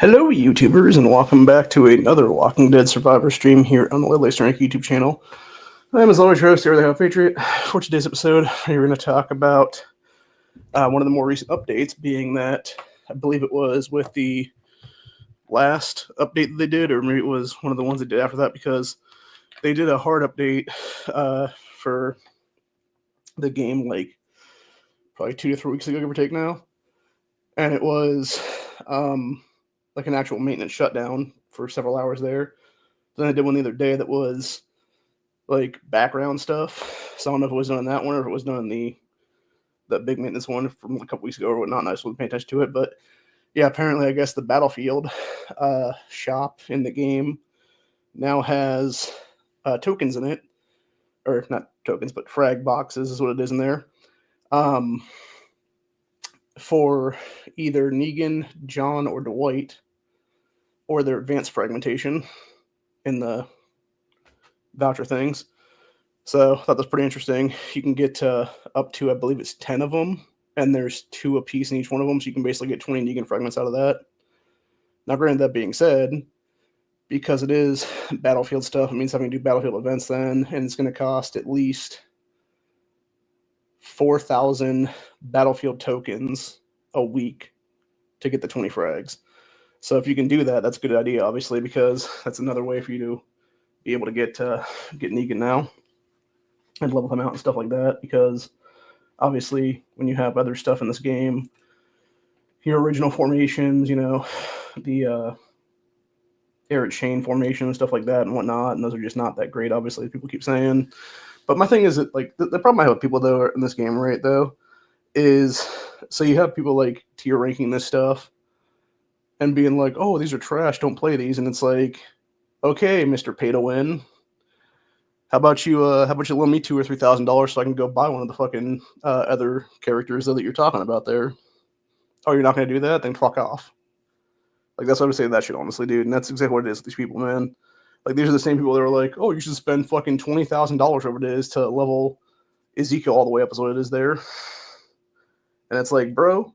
Hello, YouTubers, and welcome back to another Walking Dead Survivor stream here on the Lately Strength YouTube channel. I'm, as always, your host, the Hell Patriot. For today's episode, we're going to talk about one of the more recent updates, being that I believe it was with the last update that they did, or maybe it was one of the ones they did after that, because they did a hard update for the game like probably 2 to 3 weeks ago, give or take now, and it was like an actual maintenance shutdown for several hours there. Then I did one the other day that was like background stuff. So I don't know if it was done in that one or if it was done in the big maintenance one from a couple weeks ago or whatnot. I just wasn't paying attention to it. But yeah, apparently I guess the Battlefield shop in the game now has tokens in it. Or not tokens, but frag boxes is what it is in there. For either Negan, John, or Dwight, or their advanced fragmentation in the voucher things. So I thought that was pretty interesting. You can get up to, I believe it's 10 of them, and there's 2 a piece in each one of them, so you can basically get 20 Negan fragments out of that. Now, granted, that being said, because it is Battlefield stuff, it means having to do Battlefield events then, and it's going to cost at least 4,000 Battlefield tokens a week to get the 20 frags. So if you can do that, that's a good idea, obviously, because that's another way for you to be able to get Negan now and level him out and stuff like that, because obviously when you have other stuff in this game, your original formations, you know, the Eric Shane formation and stuff like that and whatnot, and those are just not that great, obviously, people keep saying. But my thing is that, like, the problem I have with people, though, in this game, right, though, is, so you have people, like, tier ranking this stuff and being like, oh, these are trash, don't play these, and it's like, okay, Mr. Pay to Win, how about you loan me $2,000 or $3,000 so I can go buy one of the fucking other characters that you're talking about there? Oh, you're not going to do that? Then fuck off. Like, that's what I would say to that shit, honestly, dude. And that's exactly what it is with these people, man. Like, these are the same people that are like, oh, you should spend fucking $20,000 whatever it is to level Ezekiel all the way up is what it is there. And it's like, bro,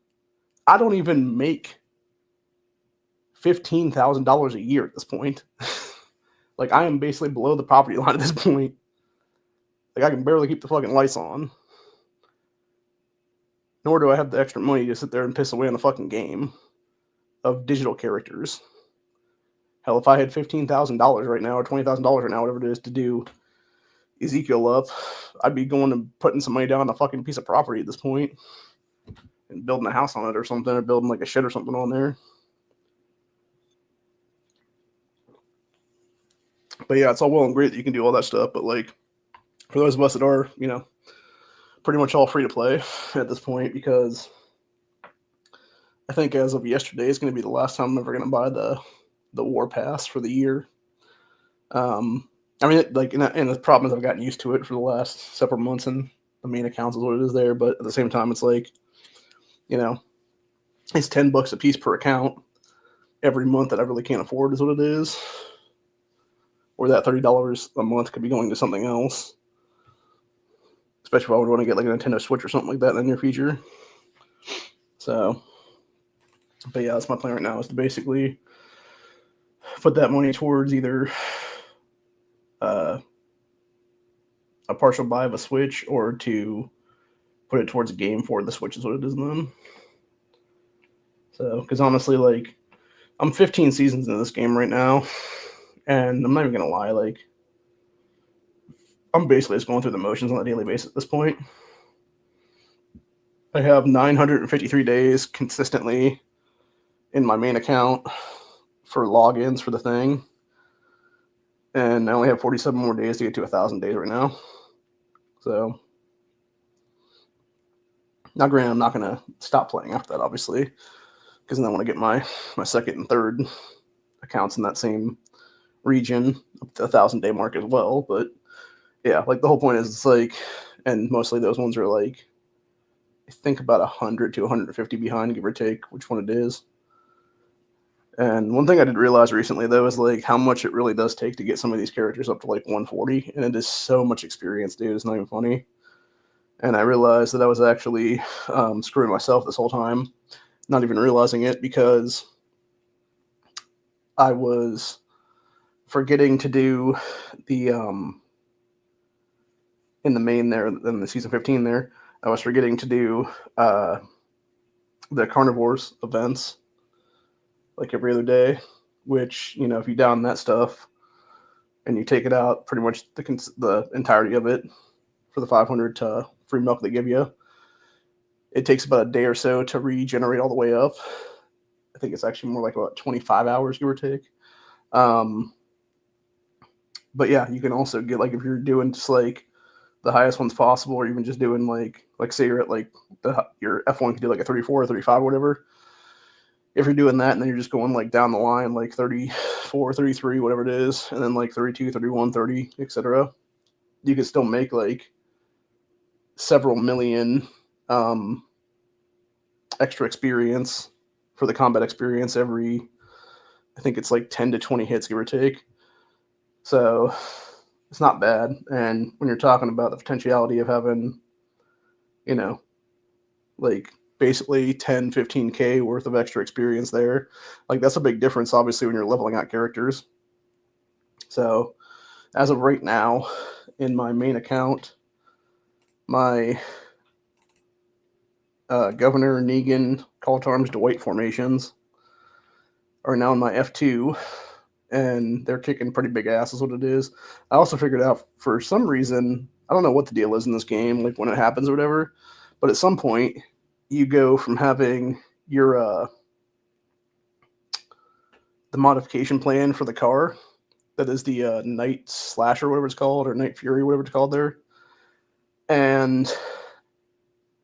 I don't even make $15,000 a year at this point. Like, I am basically below the poverty line at this point. Like, I can barely keep the fucking lights on. Nor do I have the extra money to sit there and piss away on the fucking game of digital characters. Hell, if I had $15,000 right now, or $20,000 right now, whatever it is, to do Ezekiel up, I'd be going and putting some money down on a fucking piece of property at this point and building a house on it or something, or building like a shed or something on there. But yeah, it's all well and great that you can do all that stuff, but like, for those of us that are, you know, pretty much all free to play at this point, because I think as of yesterday is going to be the last time I'm ever going to buy the war pass for the year. I mean, and the problem is I've gotten used to it for the last several months, and the main accounts is what it is there. But at the same time, it's like, you know, it's $10 a piece per account every month that I really can't afford is what it is. Or that $30 a month could be going to something else. Especially if I would want to get like a Nintendo Switch or something like that in the near future. So, but yeah, that's my plan right now, is to basically put that money towards either a partial buy of a Switch, or to put it towards a game for the Switch is what it is then. So, because honestly, like, I'm 15 seasons into this game right now, and I'm not even going to lie, like, I'm basically just going through the motions on a daily basis at this point. I have 953 days consistently in my main account for logins for the thing, and I only have 47 more days to get to 1,000 days right now. So, now granted, I'm not going to stop playing after that, obviously, because then I want to get my second and third accounts in that same region up to the 1,000-day mark as well. But yeah, like, the whole point is, it's like, and mostly those ones are like, I think about 100 to 150 behind, give or take which one it is. And one thing I did realize recently, though, is like how much it really does take to get some of these characters up to like 140, and it is so much experience, dude. It's not even funny. And I realized that I was actually screwing myself this whole time, not even realizing it, because I was forgetting to do the in the main there in the season 15 there. I was forgetting to do the carnivores events like every other day, which, you know, if you down that stuff and you take it out, pretty much the entirety of it for the 500 free milk they give you, it takes about a day or so to regenerate all the way up. I think it's actually more like about 25 hours, give or take. But yeah, you can also get, like, if you're doing just like the highest ones possible, or even just doing like say you're at like your F1 can do like a 34 or 35 or whatever. If you're doing that and then you're just going like down the line, like 34, 33, whatever it is, and then like 32, 31, 30, etc., you can still make like several million extra experience for the combat experience every, I think it's like 10 to 20 hits, give or take. So it's not bad. And when you're talking about the potentiality of having, you know, like basically 10, 15K worth of extra experience there, like that's a big difference, obviously, when you're leveling out characters. So as of right now, in my main account, my Governor, Negan, Call to Arms, Dwight formations are now in my F2, and they're kicking pretty big ass is what it is. I also figured out, for some reason, I don't know what the deal is in this game, like when it happens or whatever, but at some point you go from having your the modification plan for the car, that is the Night Slash or whatever it's called, or Night Fury, whatever it's called there, and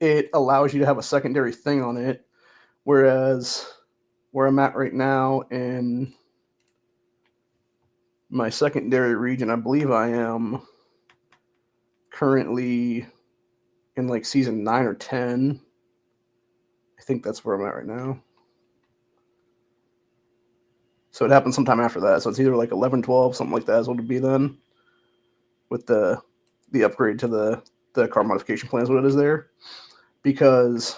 it allows you to have a secondary thing on it, whereas where I'm at right now in my secondary region, I believe I am currently in like season 9 or 10. I think that's where I'm at right now. So it happened sometime after that. So it's either like 11, 12, something like that is what it would be then, with the upgrade to the car modification plan is what it is there. Because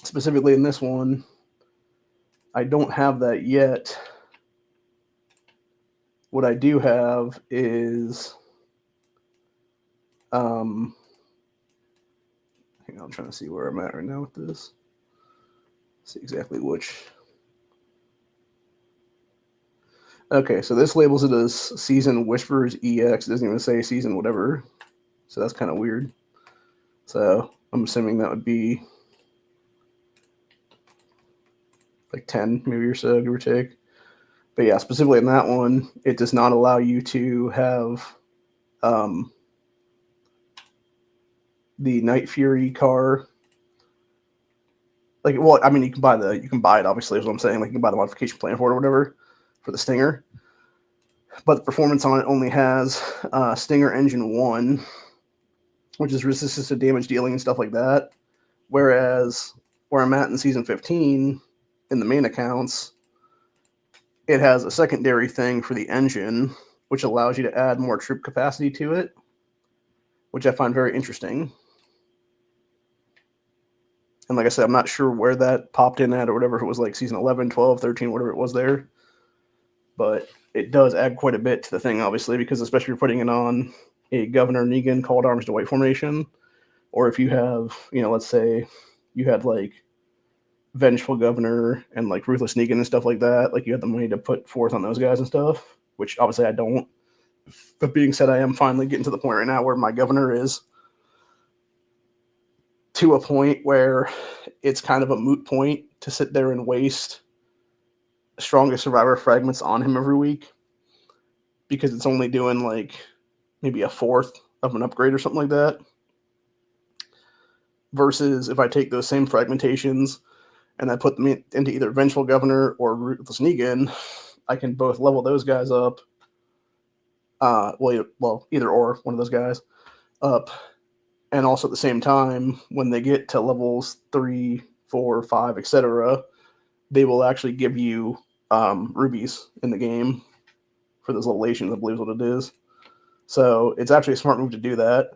specifically in this one, I don't have that yet. What I do have is hang on, I'm trying to see where I'm at right now with this. See exactly which. Okay, so this labels it as Season Whispers EX. It doesn't even say Season whatever. So that's kind of weird. So I'm assuming that would be like 10 maybe or so, give or take. But yeah, specifically in that one, it does not allow you to have the Night Fury car. Like, well, I mean, you can buy it, obviously, is what I'm saying. Like, you can buy the modification plan for it or whatever for the Stinger. But the performance on it only has Stinger Engine 1, which is resistance to damage dealing and stuff like that. Whereas where I'm at in season 15, in the main accounts, it has a secondary thing for the engine, which allows you to add more troop capacity to it, which I find very interesting. And like I said, I'm not sure where that popped in at or whatever, if it was like season 11, 12, 13, whatever it was there. But it does add quite a bit to the thing, obviously, because especially if you're putting it on a Governor Negan Call to Arms Dwight formation, or if you have, let's say you had like Vengeful Governor and like Ruthless Negan and stuff like that, like you had the money to put forth on those guys and stuff, which obviously I don't. But being said, I am finally getting to the point right now where my Governor is to a point where it's kind of a moot point to sit there and waste strongest survivor fragments on him every week, because it's only doing like maybe a fourth of an upgrade or something like that. Versus if I take those same fragmentations and I put them into either Vengeful Governor or Ruthless Negan, I can both level those guys up. Well, either or, one of those guys up. And also at the same time, when they get to levels 3, 4, 5, etc., they will actually give you rubies in the game for those little Lations, I believe is what it is. So it's actually a smart move to do that.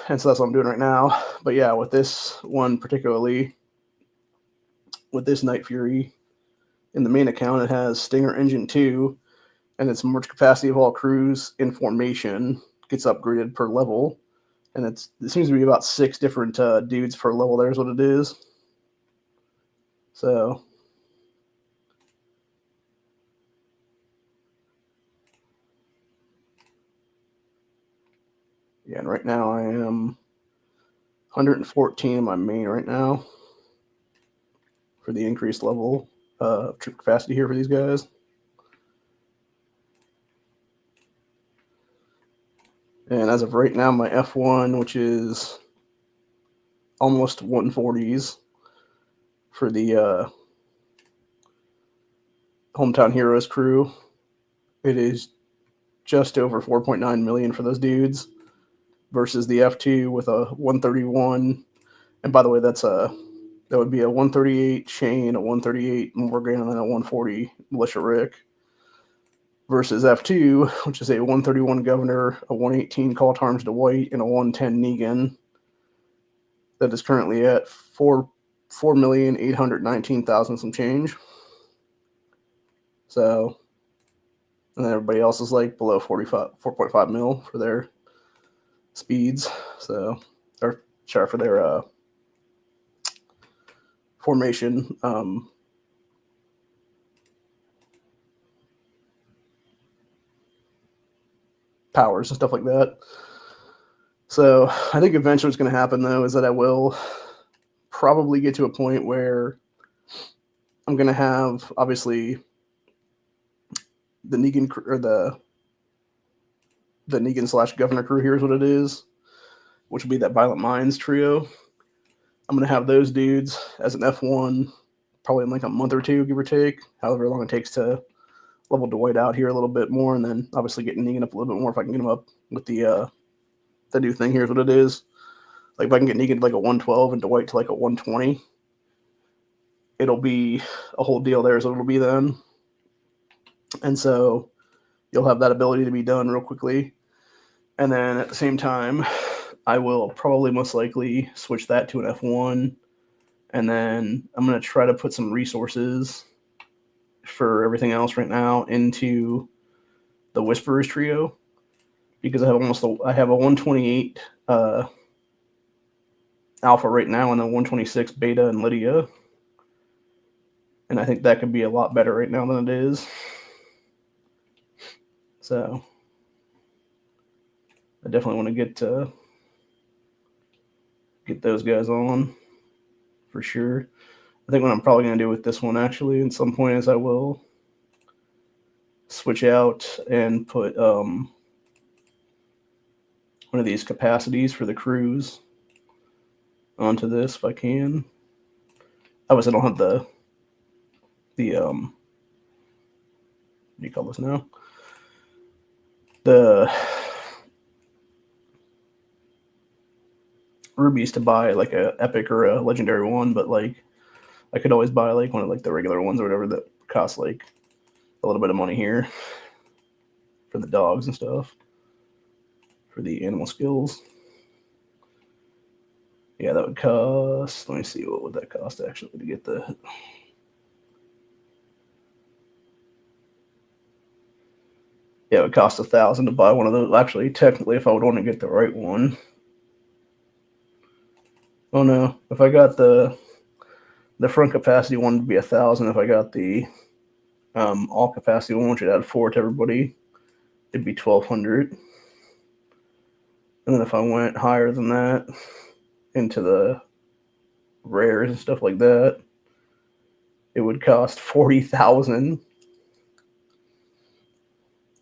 And so that's what I'm doing right now. But yeah, with this one particularly, with this Night Fury, in the main account, it has Stinger Engine 2, and its merge capacity of all crews in formation gets upgraded per level. And it seems to be about 6 different dudes per level. There's what it is. So yeah, and right now I am 114 in my main right now for the increased level troop capacity here for these guys. And as of right now, my F1, which is almost 140s for the Hometown Heroes crew, it is just over 4.9 million for those dudes versus the F2 with a 131. And by the way, that would be a 138 Shane, a 138 Morgan, and then a 140 Militia Rick versus F2, which is a 131 Governor, a 118 Call to Arms Dwight, and a 110 Negan. That is currently at 4,819,000 some change. So, and then everybody else is like below 4.5 mil for their speeds. So, or sorry, for their formation. Powers and stuff like that. So I think eventually what's going to happen, though, is that I will probably get to a point where I'm going to have, obviously, the Negan or the Negan / Governor crew. Here's what it is, which will be that Violent Minds trio. I'm going to have those dudes as an F1 probably in like a month or two, give or take, however long it takes to level Dwight out here a little bit more, and then obviously getting Negan up a little bit more if I can get him up with the new thing. Here's what it is. Like if I can get Negan to like a 112 and Dwight to like a 120, it'll be a whole deal there, so it'll be then. And so you'll have that ability to be done real quickly. And then at the same time, I will probably most likely switch that to an F1. And then I'm going to try to put some resources for everything else right now into the Whisperers trio, because I have a 128 Alpha right now and a 126 Beta and Lydia. And I think that could be a lot better right now than it is. So I definitely want to get those guys on for sure. I think what I'm probably going to do with this one actually at some point is I will switch out and put one of these capacities for the crews onto this if I can. Obviously I don't have the what do you call this now? The rubies to buy like a epic or a legendary one, but like I could always buy like one of like the regular ones or whatever that costs like a little bit of money here for the dogs and stuff, for the animal skills. Yeah, that would cost, let me see, what would that cost actually to get the, yeah, it would cost 1,000 to buy one of those. Actually, technically, if I would want to get the right one. Oh no, if I got the front capacity one would be 1,000. If I got the all capacity one, which would add 4 to everybody, it'd be 1,200. And then if I went higher than that into the rares and stuff like that, it would cost 40,000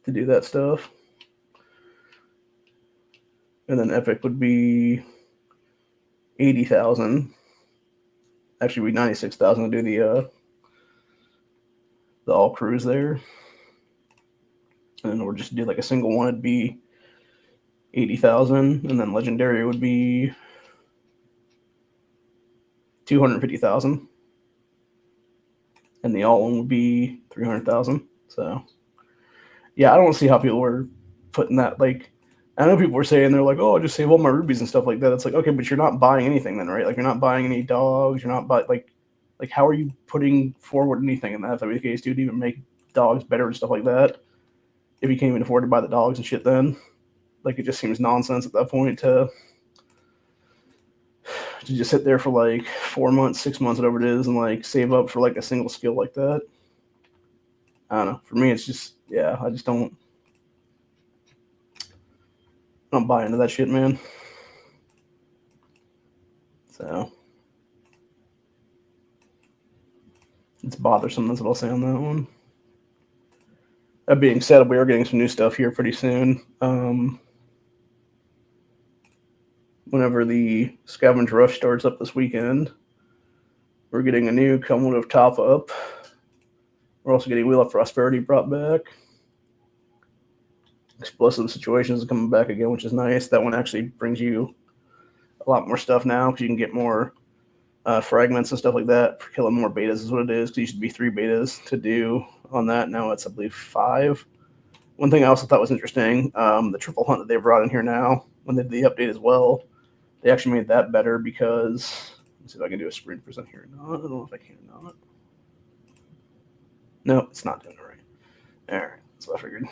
to do that stuff. And then epic would be 80,000. Actually, it'd be 96,000 to do the all crews there. And we're just do like a single one, it'd be 80,000, and then legendary would be 250,000, and the all one would be 300,000. So yeah, I don't see how people were putting that. Like, I know people were saying they're like, oh, just save all my rubies and stuff like that. It's like, okay, but you're not buying anything then, right? Like, you're not buying any dogs. You're not buying, like, Like, how are you putting forward anything in that? If that be the case, dude, to even make dogs better and stuff like that. If you can't even afford to buy the dogs and shit, then like it just seems nonsense at that point to just sit there for like 4 months, 6 months, whatever it is, and like save up for like a single skill like that. I don't know. For me, it's just I just don't buy into that shit, man. So it's bothersome. That's what I'll say on that one. That being said, we are getting some new stuff here pretty soon. Whenever the Scavenge Rush starts up this weekend, we're getting a new cumulative top up. We're also getting Wheel of Prosperity brought back. Explosive Situations is coming back again, which is nice. That one actually brings you a lot more stuff now because you can get more fragments and stuff like that for killing more betas is what it is. Because it used to be 3 betas to do on that. Now it's, I believe, 5. One thing I also thought was interesting, the triple hunt that they brought in here now, when they did the update as well, they actually made that better because, let's see if I can do a screen present here. No, I don't know if I can or not. No, it's not doing it right. All right, that's what I figured.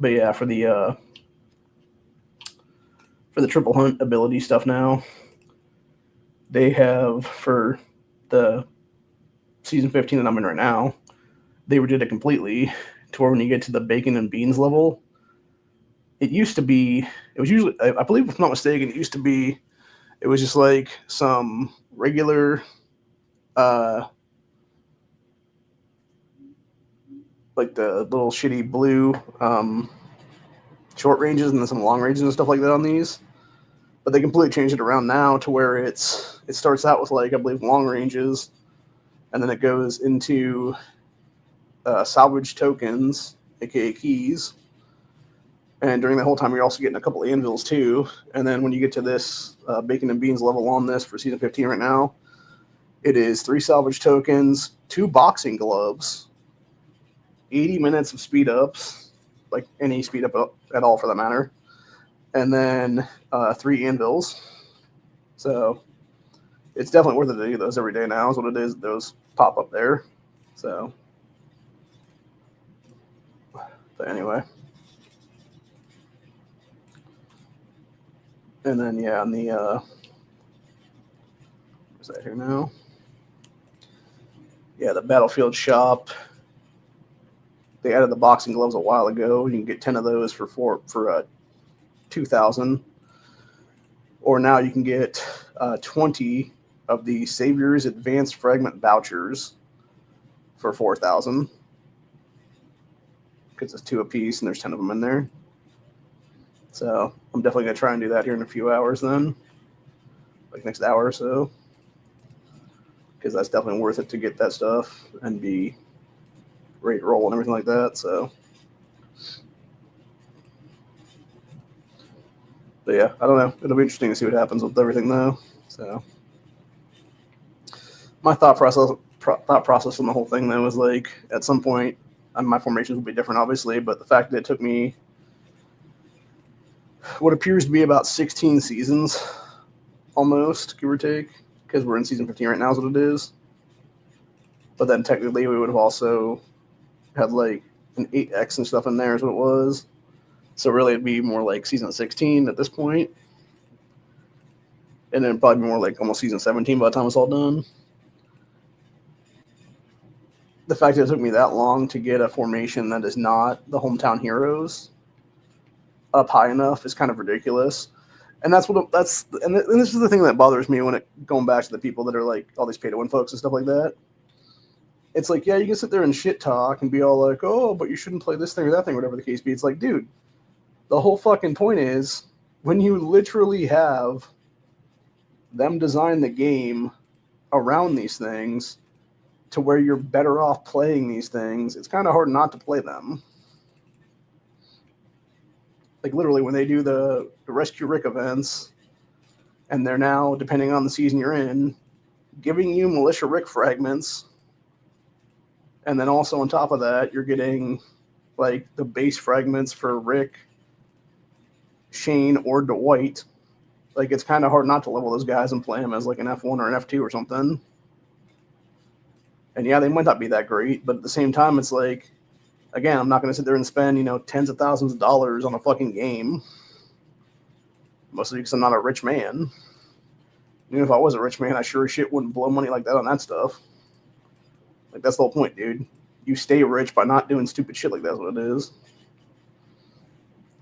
But yeah, for the triple hunt ability stuff now, they have for the season 15 that I'm in right now, they redid it completely to where when you get to the bacon and beans level, it used to be, it was usually, I believe if I'm not mistaken, it was just like some regular, like the little shitty blue short ranges and then some long ranges and stuff like that on these. But they completely changed it around now to where it starts out with like, I believe, long ranges, and then it goes into salvage tokens, aka keys. And during the whole time, you're also getting a couple of anvils too. And then when you get to this bacon and beans level on this for season 15 right now, it is 3 salvage tokens, 2 boxing gloves, 80 minutes of speed ups, like any speed up at all for that matter, and then 3 anvils. So it's definitely worth it to do those every day now is what it is. Those pop up there. So, but anyway. And then, yeah, on the, what's that here now? Yeah, the Battlefield shop. They added the boxing gloves a while ago. You can get 10 of those for 2,000. Or now you can get 20 of the Savior's Advanced Fragment vouchers for 4,000. Because it's 2 apiece and there's 10 of them in there. So I'm definitely going to try and do that here in a few hours then. Like next hour or so. Because that's definitely worth it to get that stuff and be ready to roll and everything like that. So, but yeah, I don't know. It'll be interesting to see what happens with everything though. So, my thought process on the whole thing though was like, at some point, my formations will be different, obviously. But the fact that it took me what appears to be about 16 seasons, almost give or take, because we're in season 15 right now, is what it is. But then technically, we would have also had like an 8x and stuff in there, is what it was. So really, it'd be more like season 16 at this point. And then probably more like almost season 17 by the time it's all done. The fact that it took me that long to get a formation that is not the hometown heroes up high enough is kind of ridiculous. And this is the thing that bothers me when going back to the people that are like all these pay-to-win folks and stuff like that. It's like, yeah, you can sit there and shit talk and be all like, oh, but you shouldn't play this thing or that thing, whatever the case be. It's like, dude, the whole fucking point is when you literally have them design the game around these things to where you're better off playing these things, it's kind of hard not to play them. Like literally when they do the Rescue Rick events, and they're now, depending on the season you're in, giving you Militia Rick fragments, and then also on top of that, you're getting like the base fragments for Rick, Shane, or Dwight. Like it's kind of hard not to level those guys and play them as like an F1 or an F2 or something. And yeah, they might not be that great, but at the same time, it's like, again, I'm not going to sit there and spend, tens of thousands of dollars on a fucking game. Mostly because I'm not a rich man. Even if I was a rich man, I sure as shit wouldn't blow money like that on that stuff. Like, that's the whole point, dude. You stay rich by not doing stupid shit like that's what it is.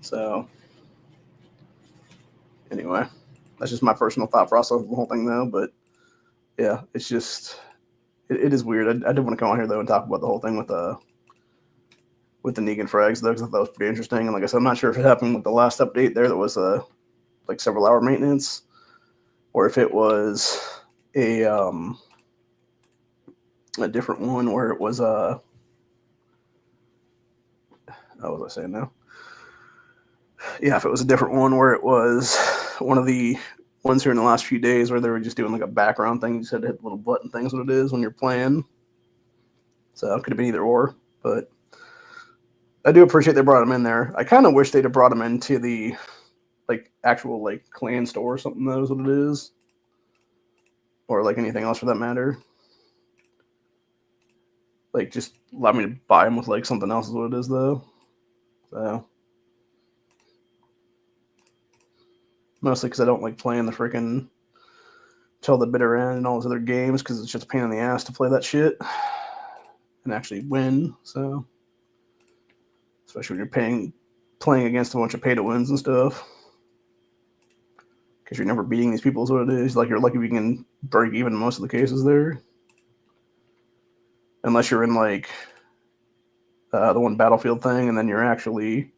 So, anyway, that's just my personal thought process of the whole thing, though. But yeah, it's just, it is weird. I did want to come on here though and talk about the whole thing with the Negan frags though, because I thought that was pretty interesting. And like I said, I'm not sure if it happened with the last update there that was like several hour maintenance, or if it was a different one where it was what was I saying now? Yeah, if it was a different one where it was one of the ones here in the last few days where they were just doing like a background thing. You just had to hit the little button things, what it is when you're playing. So it could have been either or, but I do appreciate they brought him in there. I kind of wish they'd have brought him into the like actual like clan store or something. That is what it is, or like anything else for that matter. Like just allow me to buy him with like something else is what it is though. So mostly because I don't like playing the freaking till the bitter end and all those other games because it's just a pain in the ass to play that shit and actually win. So especially when you're playing against a bunch of pay to wins and stuff. Because you're never beating these people is what it is. Like you're lucky if you can break even in most of the cases there. Unless you're in like the one Battlefield thing and then you're actually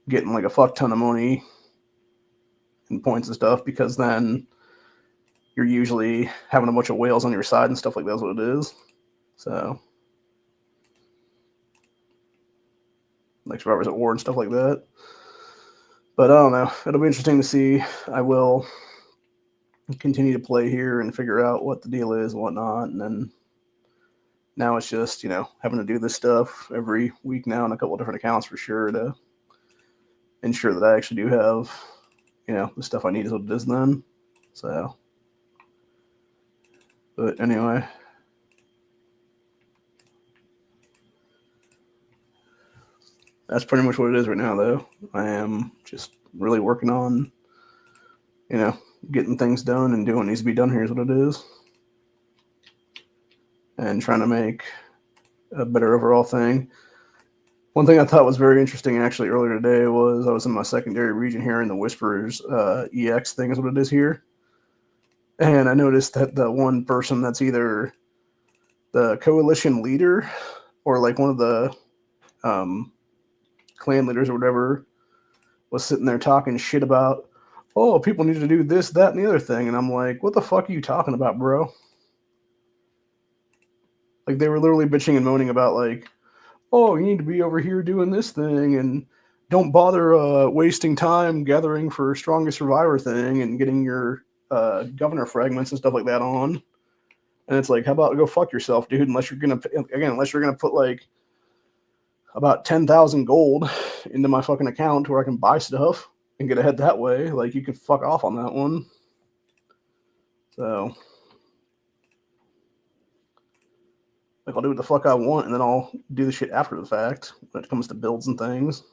getting like a fuck ton of money and points and stuff, because then you're usually having a bunch of whales on your side and stuff like that's what it is. So like survivors at war and stuff like that. But I don't know. It'll be interesting to see. I will continue to play here and figure out what the deal is and whatnot. And then now it's just, having to do this stuff every week now on a couple of different accounts for sure to ensure that I actually do have, the stuff I need is what it is then. So, but anyway. That's pretty much what it is right now, though. I am just really working on, getting things done and doing what needs to be done here is what it is. And trying to make a better overall thing. One thing I thought was very interesting actually earlier today was I was in my secondary region here in the Whisperers EX thing is what it is here. And I noticed that the one person that's either the coalition leader or like one of the clan leaders or whatever was sitting there talking shit about, oh, people need to do this, that, and the other thing. And I'm like, what the fuck are you talking about, bro? Like they were literally bitching and moaning about like, oh, you need to be over here doing this thing and don't bother wasting time gathering for strongest survivor thing and getting your governor fragments and stuff like that on. And it's like, how about go fuck yourself, dude? Unless you're gonna put like about 10,000 gold into my fucking account where I can buy stuff and get ahead that way. Like you can fuck off on that one. So like I'll do what the fuck I want and then I'll do the shit after the fact when it comes to builds and things.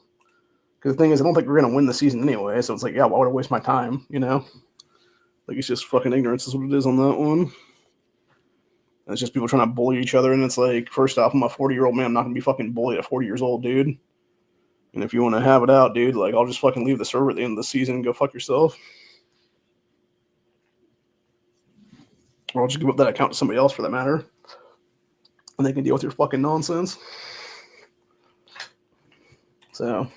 Because the thing is, I don't think we're gonna win the season anyway. So it's like, yeah, why would I waste my time? Like it's just fucking ignorance is what it is on that one. And it's just people trying to bully each other, and it's like, first off, I'm a 40-year-old man. I'm not gonna be fucking bullied at 40 years old, dude. And if you want to have it out, dude, like I'll just fucking leave the server at the end of the season and go fuck yourself. Or I'll just give up that account to somebody else for that matter. And they can deal with your fucking nonsense. So,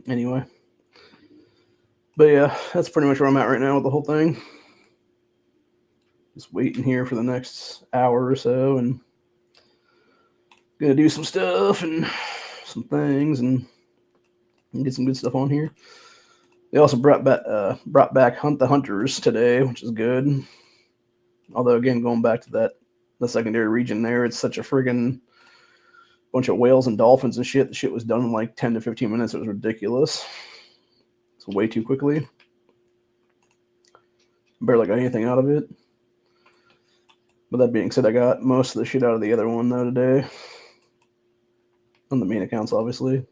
anyway. But yeah, that's pretty much where I'm at right now with the whole thing. Just waiting here for the next hour or so and gonna do some stuff and some things and get some good stuff on here. They also brought back Hunt the Hunters today, which is good. Although again, going back to the secondary region there, it's such a friggin' bunch of whales and dolphins and shit. The shit was done in like 10 to 15 minutes. It was ridiculous. It's way too quickly. Barely got anything out of it. But that being said, I got most of the shit out of the other one though today. On the main accounts, obviously.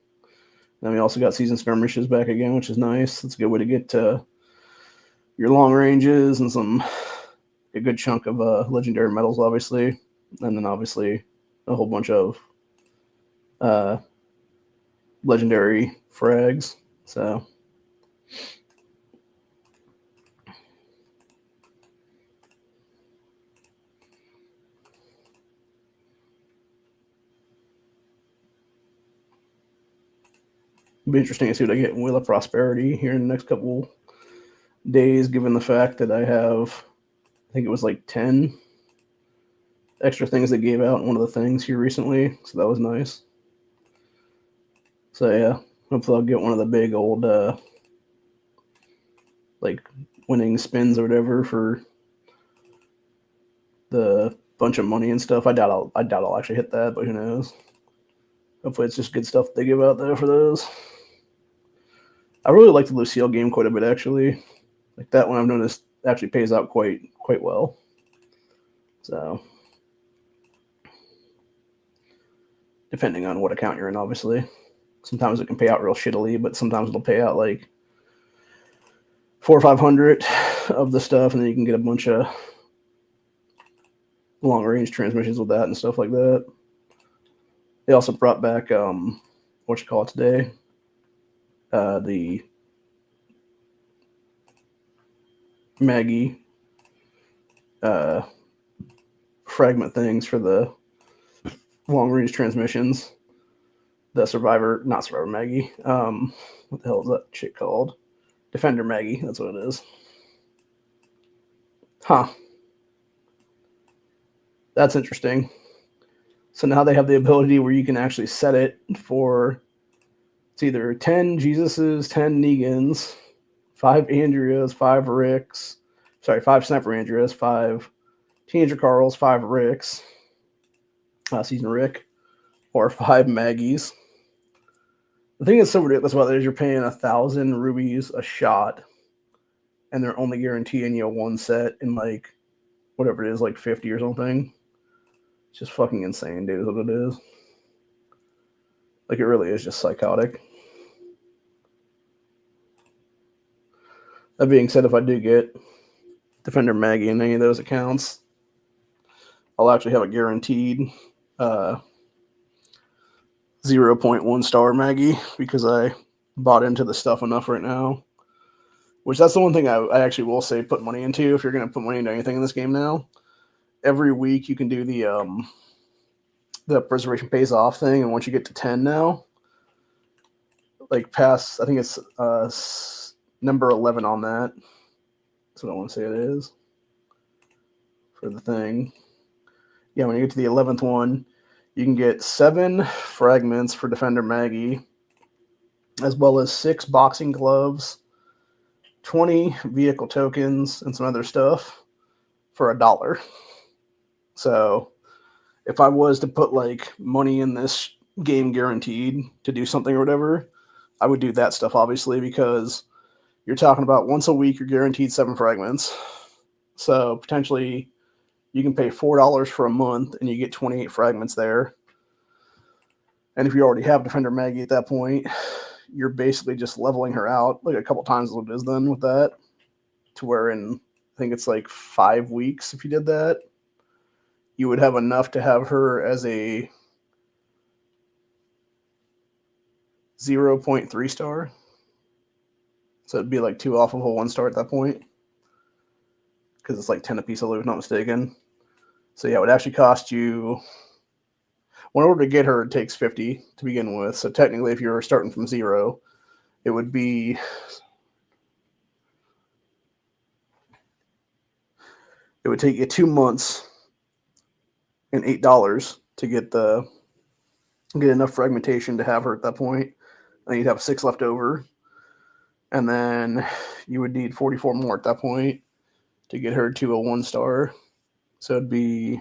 Then we also got season skirmishes back again, which is nice. It's a good way to get to your long ranges and a good chunk of legendary medals, obviously. And then obviously a whole bunch of legendary frags. So it'll be interesting to see what I get in Wheel of Prosperity here in the next couple days, given the fact that I have, I think it was like 10 extra things they gave out in one of the things here recently. So that was nice. So yeah, hopefully I'll get one of the big old like winning spins or whatever for the bunch of money and stuff. I doubt I'll actually hit that, but who knows? Hopefully it's just good stuff they give out there for those. I really like the Lucille game quite a bit, actually. Like that one I've noticed actually pays out quite well. So depending on what account you're in, obviously. Sometimes it can pay out real shittily, but sometimes it'll pay out like 400 or 500 of the stuff, and then you can get a bunch of long range transmissions with that and stuff like that. They also brought back today, the Maggie fragment things for the long range transmissions. The not Survivor Maggie. What the hell is that shit called? Defender Maggie. That's what it is. Huh. That's interesting. So now they have the ability where you can actually set it for, it's either 10 Jesuses, 10 Negans, 5 Andreas, 5 Ricks, 5 Sniper Andreas, 5 Teenager Carls, 5 Ricks, Season Rick, or 5 Maggies. The thing that's so ridiculous about that is you're paying 1,000 rubies a shot, and they're only guaranteeing you one set in like whatever it is, like 50 or something. It's just fucking insane, dude, is what it is. Like, it really is just psychotic. That being said, if I do get Defender Maggie in any of those accounts, I'll actually have a guaranteed 0.1 star Maggie because I bought into the stuff enough right now. Which that's the one thing I actually will say put money into if you're going to put money into anything in this game now. Every week you can do the preservation pays off thing, and once you get to 10 now, like past, I think it's number 11 on that. That's what I want to say it is for the thing. Yeah, when you get to the 11th one, you can get 7 fragments for Defender Maggie, as well as 6 boxing gloves, 20 vehicle tokens, and some other stuff for $1. So if I was to put like money in this game guaranteed to do something or whatever, I would do that stuff, obviously, because you're talking about once a week, you're guaranteed 7 fragments. So potentially you can pay $4 for a month and you get 28 fragments there. And if you already have Defender Maggie at that point, you're basically just leveling her out like a couple times what it is then with that, to where in, I think it's like 5 weeks, if you did that, you would have enough to have her as a 0.3 star. So it'd be like 2 off of a 1 star at that point, because it's like 10 a piece, if I'm not mistaken. So yeah, it would actually cost you, well, in order to get her, it takes 50 to begin with. So technically, if you were starting from 0, it would be, it would take you 2 months and $8 to get enough fragmentation to have her at that point. And you'd have 6 left over, and then you would need 44 more at that point to get her to a 1 star. So it'd be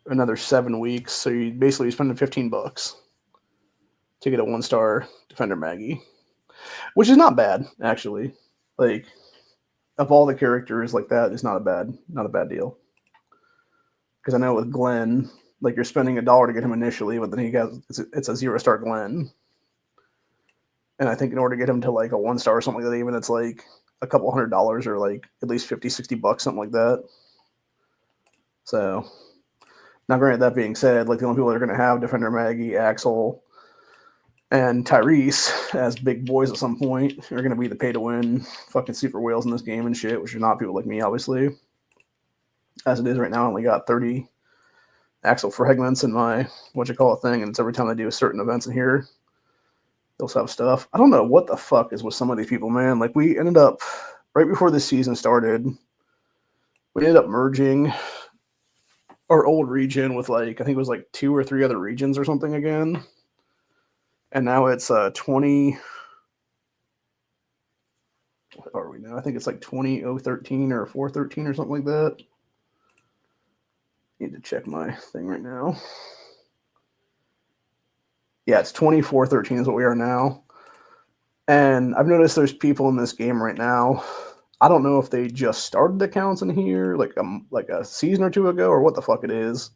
another 7 weeks. So you basically spending $15 to get a 1 star Defender Maggie, which is not bad, actually. Like, of all the characters, like that is not a bad deal. Because I know with Glenn, like you're spending $1 to get him initially, but then it's a 0-star Glenn. And I think in order to get him to like a 1-star or something like that, even it's like a couple $100 or like at least $50-$60, something like that. So, now granted, that being said, like the only people that are going to have Defender Maggie, Axel, and Tyrese as big boys at some point are going to be the pay-to-win fucking super whales in this game and shit, which are not people like me, obviously. As it is right now, I only got 30 Axel fragments in my thing, and it's every time I do certain events in here, they'll have stuff. I don't know what the fuck is with some of these people, man. Like, we ended up, right before this season started, we ended up merging our old region with, like, I think it was like 2 or 3 other regions or something again. And now it's 20. What are we now? I think it's like 20.013 or 413 or something like that. Need to check my thing right now. Yeah, it's 2413 is what we are now. And I've noticed there's people in this game right now. I don't know if they just started accounts in here like a season or 2 ago or what the fuck it is.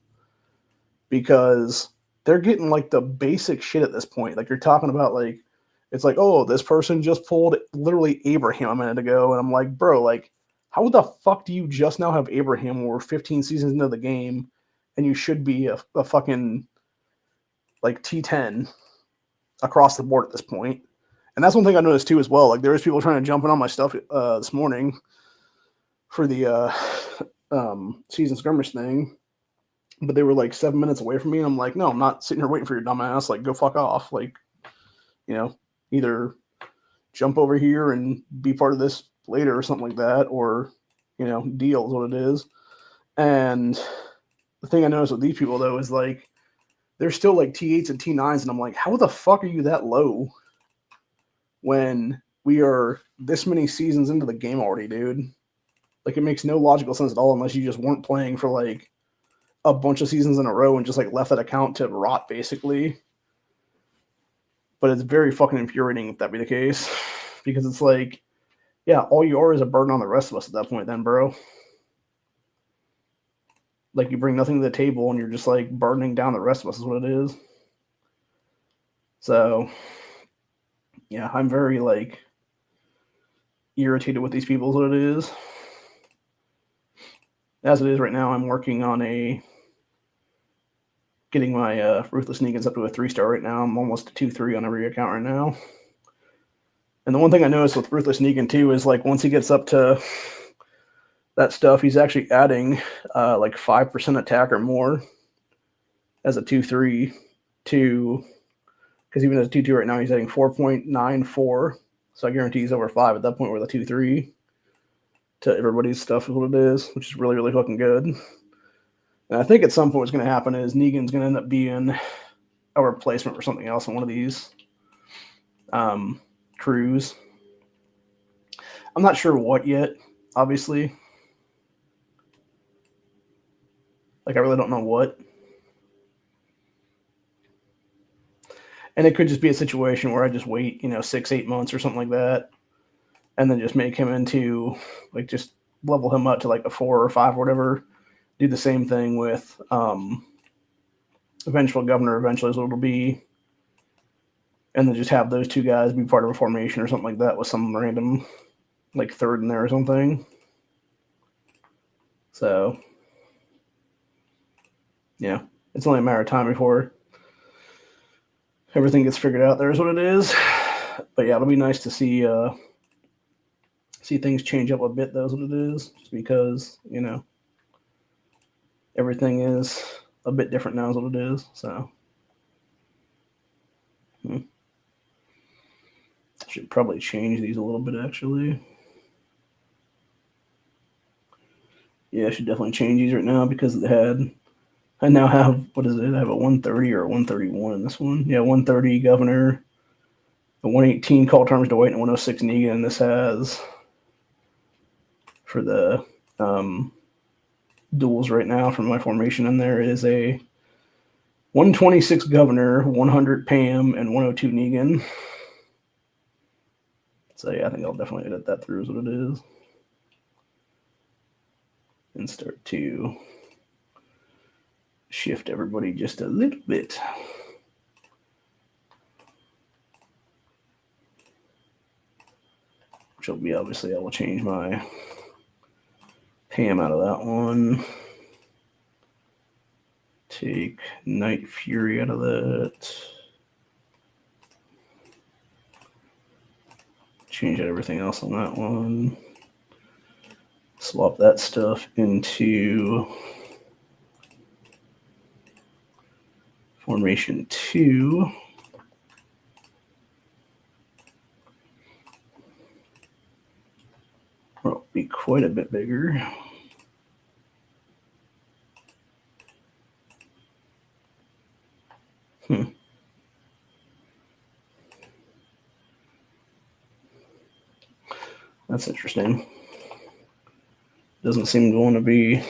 Because they're getting like the basic shit at this point. Like you're talking about like, it's like, oh, this person just pulled literally Abraham a minute ago. And I'm like, bro, like, how the fuck do you just now have Abraham when we're 15 seasons into the game and you should be a fucking like T10 across the board at this point? And that's one thing I noticed too as well. Like there was people trying to jump in on my stuff this morning for the season skirmish thing, but they were like 7 minutes away from me. And I'm like, no, I'm not sitting here waiting for your dumb ass. Like, go fuck off. Like, you know, either jump over here and be part of this later or something like that, or, you know, deal is what it is. And the thing I noticed with these people though is like they're still like T8s and T9s, and I'm like, how the fuck are you that low when we are this many seasons into the game already, dude? Like it makes no logical sense at all unless you just weren't playing for like a bunch of seasons in a row and just like left that account to rot basically. But it's very fucking infuriating if that be the case, because it's like, yeah, all you are is a burden on the rest of us at that point then, bro. Like you bring nothing to the table and you're just like burdening down the rest of us is what it is. So yeah, I'm very like irritated with these people is what it is. As it is right now, I'm working on getting my Ruthless Negans up to a 3-star right now. I'm almost a 2-3 on every account right now. And the one thing I noticed with Ruthless Negan too is like once he gets up to that stuff, he's actually adding like 5% attack or more as a 2-3 to, because even as a 2-2 right now, he's adding 4.94. So I guarantee he's over 5 at that point with a 2-3 to everybody's stuff is what it is, which is really, really fucking good. And I think at some point what's going to happen is Negan's going to end up being a replacement for something else in one of these crews. I'm not sure what yet, obviously. Like, I really don't know what. And it could just be a situation where I just wait, 6-8 months or something like that, and then just make him into, like, just level him up to, like, a 4 or 5 or whatever. Do the same thing with Vengeful Governor eventually is what it'll be. And then just have those 2 guys be part of a formation or something like that with some random, like, 3rd in there or something. So, yeah, it's only a matter of time before everything gets figured out there is what it is. But yeah, it'll be nice to see things change up a bit, though, is what it is. Just because, everything is a bit different now is what it is. So, should probably change these a little bit, actually. Yeah, I should definitely change these right now because I now have, what is it? I have a 130 or a 131 in this one. Yeah, 130 Governor, a 118 Call Terms to Wait, and a 106 Negan. And this has, for the duels right now from my formation in there, is a 126 Governor, 100 Pam, and 102 Negan. So yeah, I think I'll definitely edit that through is what it is. and start to shift everybody just a little bit. Which will be, obviously, I will change my Pam out of that one. Take Night Fury out of that. Change everything else on that one. Swap that stuff into Formation 2. Will be quite a bit bigger. That's interesting. Doesn't seem to want to be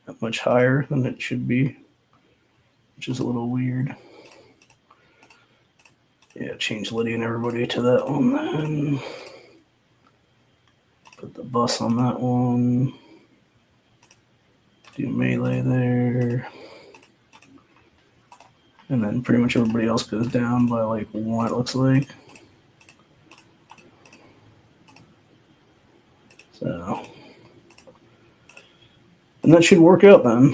that much higher than it should be, which is a little weird. Yeah, change Liddy and everybody to that one then. Put the bus on that one. Do melee there. And then pretty much everybody else goes down by like 1, it looks like. So, and that should work out then.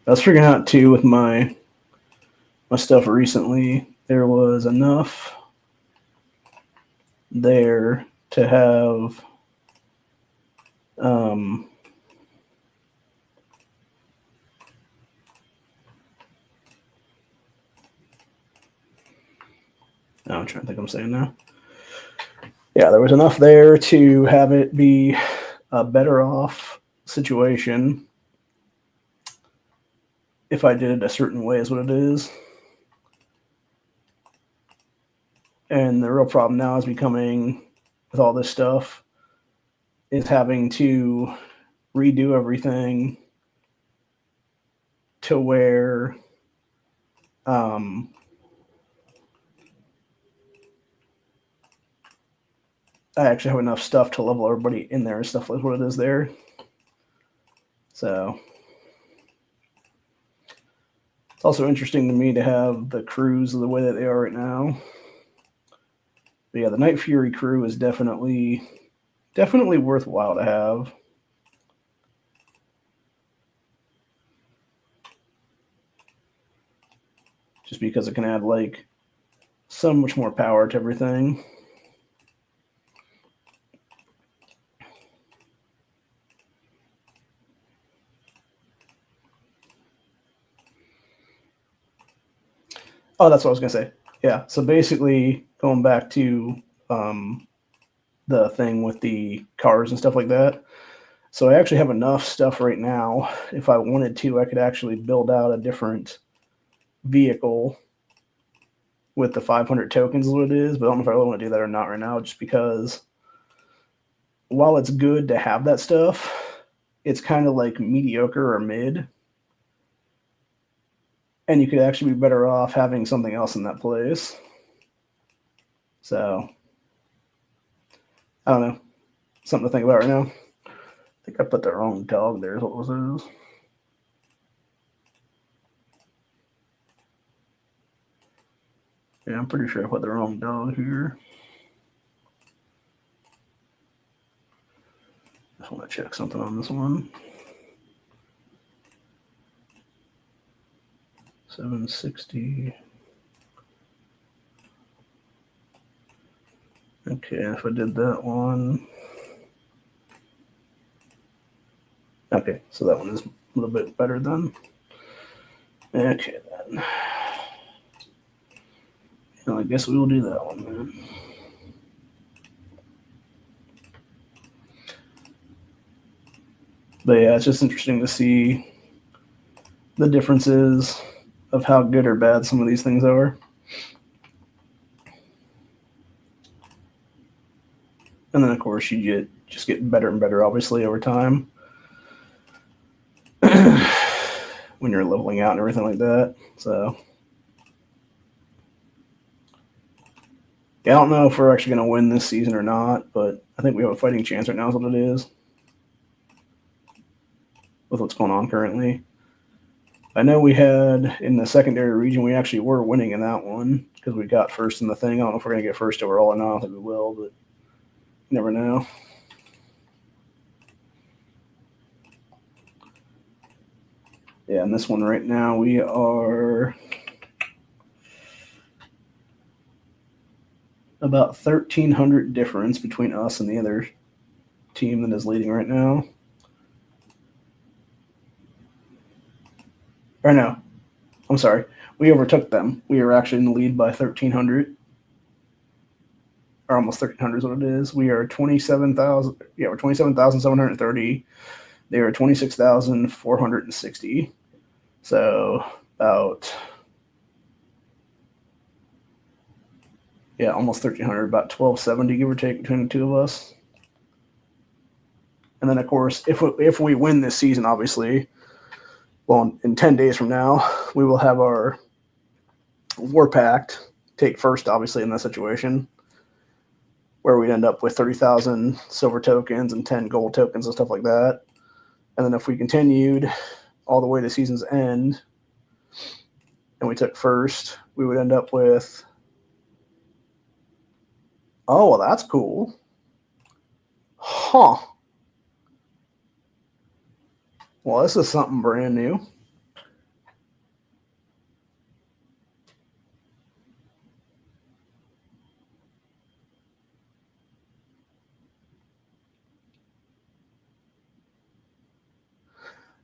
I was figuring out too with my stuff recently, there was enough there to have I'm trying to think what I'm saying now. Yeah, there was enough there to have it be a better off situation if I did it a certain way, is what it is. And the real problem now is becoming, with all this stuff, is having to redo everything to where I actually have enough stuff to level everybody in there and stuff like what it is there. So it's also interesting to me to have the crews the way that they are right now. But yeah, the Night Fury crew is definitely worthwhile to have. Just because it can add like so much more power to everything. Oh, that's what I was gonna say. Yeah. So basically, going back to the thing with the cars and stuff like that. So I actually have enough stuff right now. If I wanted to, I could actually build out a different vehicle with the 500 tokens is what it is, but I don't know if I really want to do that or not right now, just because while it's good to have that stuff, it's kind of like mediocre or mid. And you could actually be better off having something else in that place. So, I don't know. Something to think about right now. I think I put the wrong dog there is what this is. Yeah, I'm pretty sure I put the wrong dog here. Just want to check something on this one. 760. Okay, if I did that one. Okay, so that one is a little bit better then. Okay, then. Well, I guess we will do that one then. But yeah, it's just interesting to see the differences of how good or bad some of these things are. And then, of course, you just get better and better, obviously, over time. When you're leveling out and everything like that. So, Yeah, I don't know if we're actually going to win this season or not, but I think we have a fighting chance right now is what it is with what's going on currently. I know we had in the secondary region, we actually were winning in that one because we got first in the thing. I don't know if we're going to get first overall or not. I don't think we will, but you never know. Yeah, in this one right now, we are about 1,300 difference between us and the other team that is leading right now. Or no, I'm sorry. We overtook them. We are actually in the lead by 1,300. Or almost 1,300 is what it is. We are 27,000. Yeah, we're 27,730. They are 26,460. So about, yeah, almost 1,300, about 1,270, give or take, between the two of us. And then, of course, if we win this season, obviously, well, in 10 days from now, we will have our War Pact take first, obviously, in that situation, where we'd end up with 30,000 silver tokens and 10 gold tokens and stuff like that. And then if we continued all the way to season's end and we took first, we would end up with, oh, well, that's cool. Huh. Well, this is something brand new.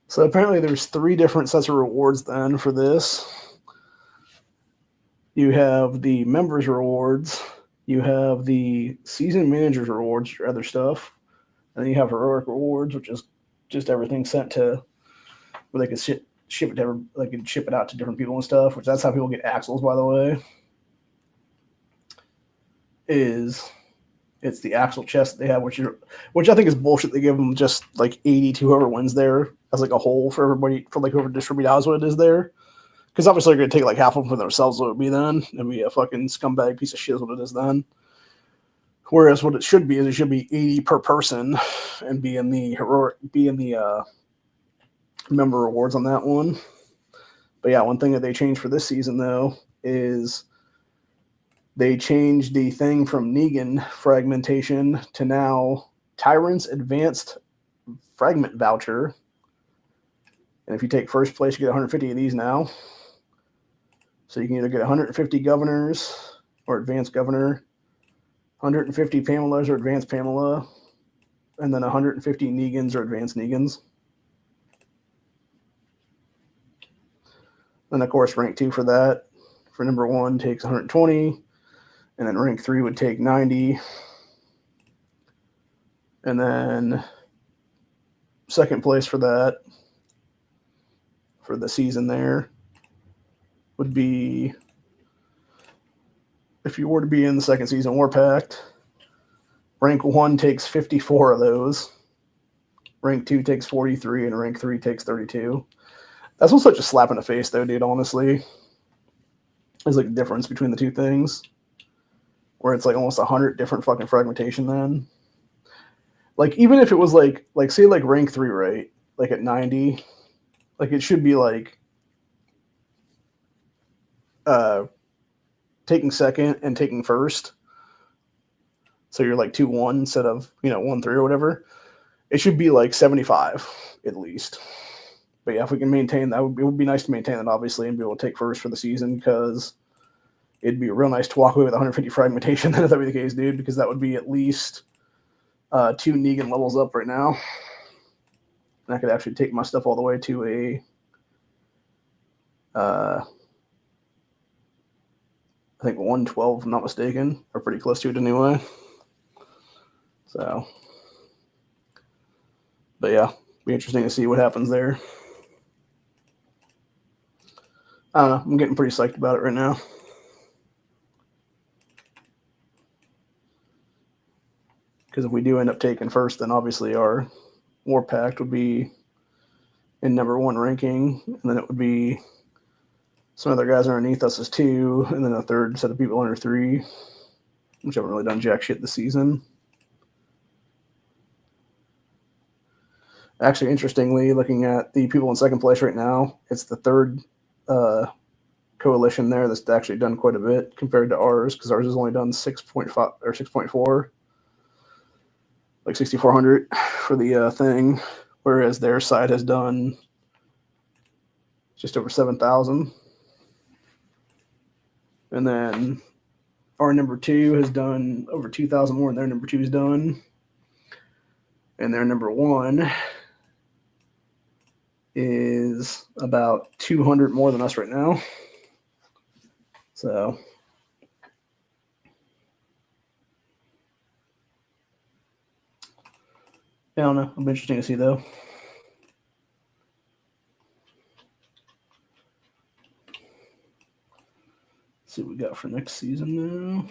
So apparently there's 3 different sets of rewards then for this. You have the members rewards, you have the season managers rewards, or other stuff, and then you have heroic rewards, which is just everything sent to where they can ship it to they can ship it out to different people and stuff. Which that's how people get axles, by the way. It's the axle chest they have, which I think is bullshit. They give them just like 80 to whoever wins there as like a whole for everybody, for like whoever distributes out what it is there. Because obviously they're going to take like half of them for themselves. What it would be then? It'd be a fucking scumbag piece of shit is what it is then. Whereas what it should be is it should be 80 per person and be in the member rewards on that one. But yeah, one thing that they changed for this season though is they changed the thing from Negan fragmentation to now Tyrant's Advanced Fragment Voucher. And if you take first place, you get 150 of these now. So you can either get 150 governors or advanced governor, 150 Pamelas or advanced Pamela, and then 150 Negans or advanced Negans. Then, of course, rank 2 for that, for number 1, takes 120, and then rank 3 would take 90. And then second place for that, for the season there, would be, if you were to be in the second season War Pact, rank 1 takes 54 of those, rank 2 takes 43, and rank 3 takes 32. That's not such a slap in the face, though, dude, honestly. There's like a difference between the two things, where it's like almost 100 different fucking fragmentation then. Like, even if it was like say like rank 3, right? Like at 90, like it should be like taking second and taking first. So you're like 2-1 instead of, 1-3 or whatever. It should be like 75 at least. But yeah, if we can maintain that, it would be nice to maintain that, obviously, and be able to take first for the season, because it'd be real nice to walk away with 150 fragmentation then if that be the case, dude, because that would be at least 2 Negan levels up right now. And I could actually take my stuff all the way to a I think 112, if I'm not mistaken, or pretty close to it anyway. So, but yeah, be interesting to see what happens there. I don't know. I'm getting pretty psyched about it right now. Because if we do end up taking first, then obviously our War Pact would be in number 1 ranking, and then it would be some other guys underneath us as 2, and then a third set of people under 3. which haven't really done jack shit this season. Actually, interestingly, looking at the people in second place right now, it's the third coalition there that's actually done quite a bit compared to ours, because ours has only done 6.5 or 6.4, like 6,400 for the thing, whereas their side has done just over 7,000. And then our number 2 has done over 2,000 more than their number 2 has done. And their number 1 is about 200 more than us right now. So I don't know. It'll be interesting to see, though. Let's see what we got for next season now.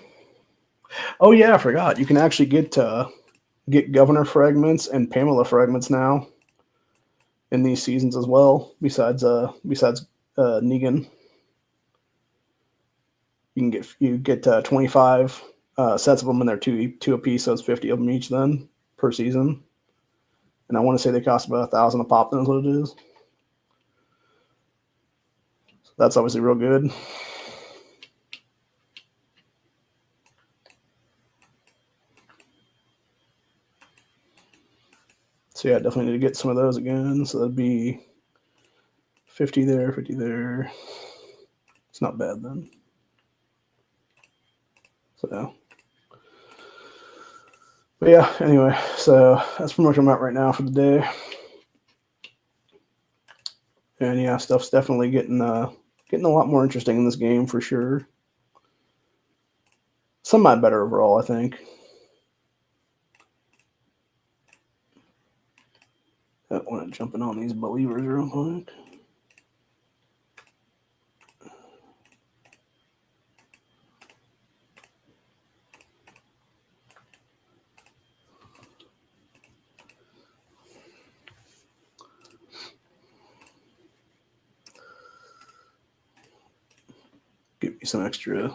Oh yeah, I forgot. You can actually get governor fragments and Pamela fragments now in these seasons as well. Besides Negan, you get 25 sets of them, and they're two apiece, so it's 50 of them each then per season. And I want to say they cost about 1,000 a pop. That's what it is. So that's obviously real good. So yeah, definitely need to get some of those again. So that'd be 50 there, 50 there. It's not bad then. So, but yeah, anyway, so that's pretty much where I'm at right now for the day. And yeah, stuff's definitely getting a lot more interesting in this game for sure. Somewhat better overall, I think. I want to jump in on these believers real quick. Give me some extra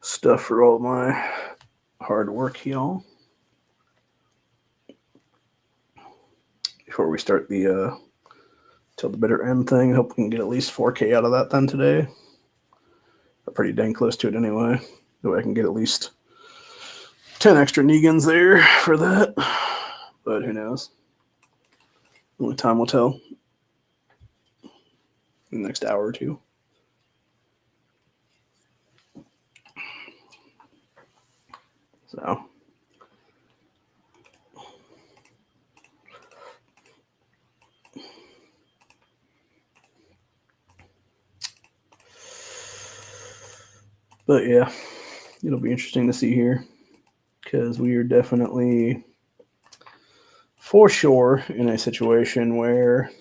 stuff for all my hard work, y'all. Before we start the till the bitter end thing, I hope we can get at least 4K out of that then today. I'm pretty dang close to it anyway. That way I can get at least 10 extra Negans there for that. But who knows? Only time will tell. In the next hour or two. So. But yeah, it'll be interesting to see here, because we are definitely for sure in a situation where